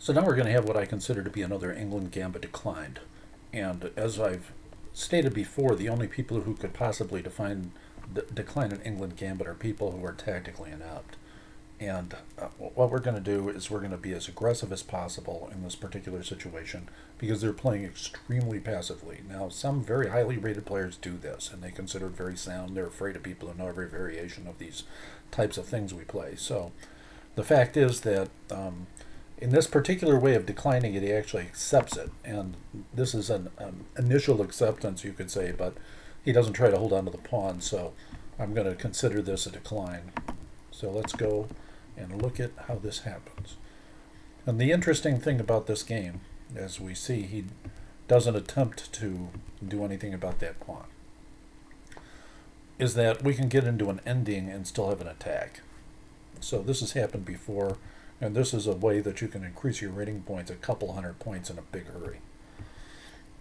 So now we're going to have what I consider to be another England gambit declined. And as I've stated before, the only people who could possibly decline an England gambit are people who are tactically inept. And what we're going to do is we're going to be as aggressive as possible in this particular situation because they're playing extremely passively. Now, some very highly rated players do this, and they consider it very sound. They're afraid of people who know every variation of these types of things we play. So the fact is that in this particular way of declining it, he actually accepts it. And this is an initial acceptance, you could say, but he doesn't try to hold on to the pawn. So I'm going to consider this a decline. So let's go and look at how this happens. And the interesting thing about this game, as we see, he doesn't attempt to do anything about that pawn, is that we can get into an ending and still have an attack. So this has happened before, and this is a way that you can increase your rating points a couple hundred points in a big hurry.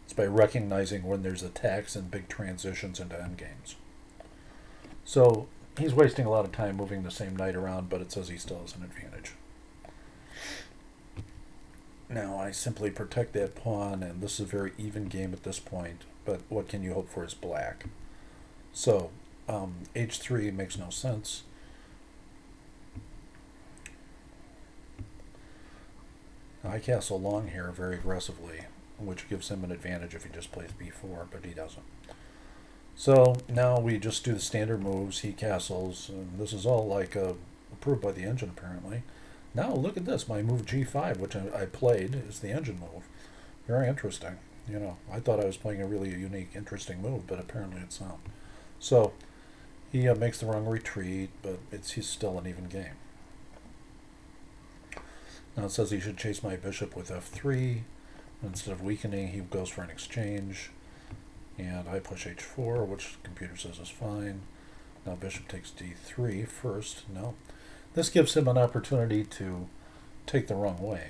It's by recognizing when there's attacks and big transitions into endgames. So he's wasting a lot of time moving the same knight around, but it says he still has an advantage. Now I simply protect that pawn, and this is a very even game at this point, but what can you hope for is black? So h3 makes no sense. Now, I castle long here very aggressively, which gives him an advantage if he just plays b4, but he doesn't. So now we just do the standard moves. He castles, and this is all like approved by the engine apparently. Now look at this, my move g5, which I played, is the engine move. Very interesting. You know, I thought I was playing a really unique, interesting move, but apparently it's not. So he makes the wrong retreat, but he's still an even game. Now it says he should chase my bishop with f3. Instead of weakening, he goes for an exchange. And I push h4, which the computer says is fine. Now bishop takes d3 first. No. This gives him an opportunity to take the wrong way.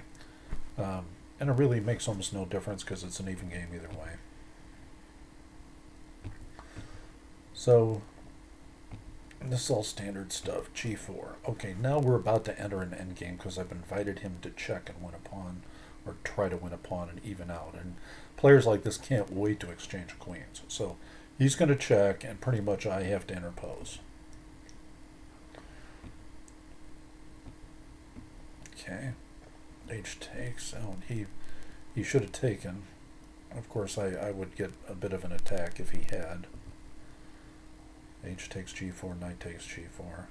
And it really makes almost no difference because it's an even game either way. So this is all standard stuff. g4. Okay, now we're about to enter an endgame because I've invited him to check and win a pawn, or try to win a pawn and even out. And players like this can't wait to exchange queens. So he's going to check, and pretty much I have to interpose. Okay, h takes. Oh, he should have taken. Of course, I would get a bit of an attack if he had. H takes g4, knight takes g4.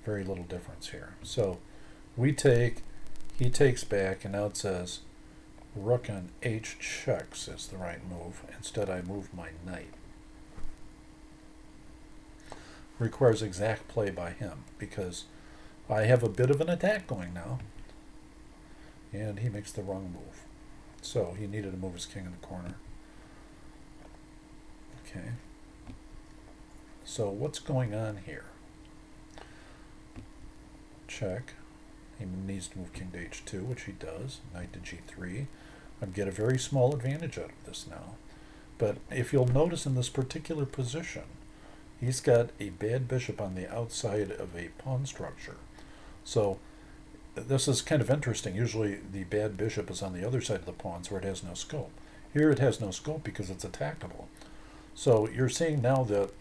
Very little difference here. So we take, he takes back, and now it says rook on h checks is the right move. Instead, I move my knight. Requires exact play by him because I have a bit of an attack going now, and he makes the wrong move. So he needed to move his king in the corner. Okay. So what's going on here? Check. He needs to move king to h2, which he does. Knight to g3. I get a very small advantage out of this now. But if you'll notice in this particular position, he's got a bad bishop on the outside of a pawn structure. So this is kind of interesting. Usually the bad bishop is on the other side of the pawns where it has no scope. Here it has no scope because it's attackable. So you're seeing now that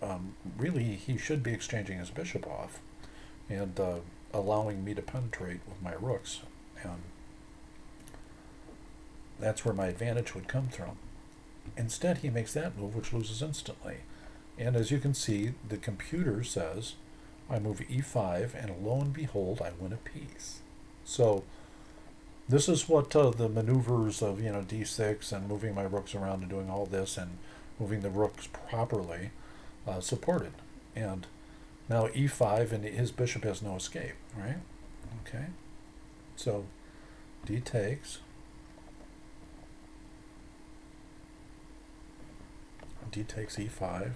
really he should be exchanging his bishop off and allowing me to penetrate with my rooks. And that's where my advantage would come from. Instead, he makes that move, which loses instantly. And as you can see, the computer says I move e5, and lo and behold, I win a piece. So this is what the maneuvers of d6 and moving my rooks around and doing all this and moving the rooks properly supported. And now e5, and his bishop has no escape, right? Okay. So d takes. D takes e5.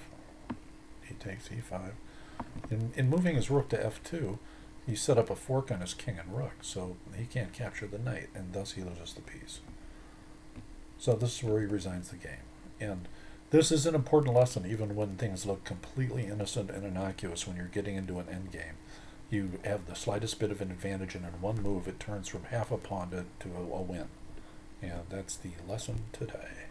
D takes e5. In moving his rook to f2, he set up a fork on his king and rook, so he can't capture the knight, and thus he loses the piece. So this is where he resigns the game. And this is an important lesson, even when things look completely innocent and innocuous when you're getting into an endgame. you have the slightest bit of an advantage, and in one move it turns from half a pawn to a win. And that's the lesson today.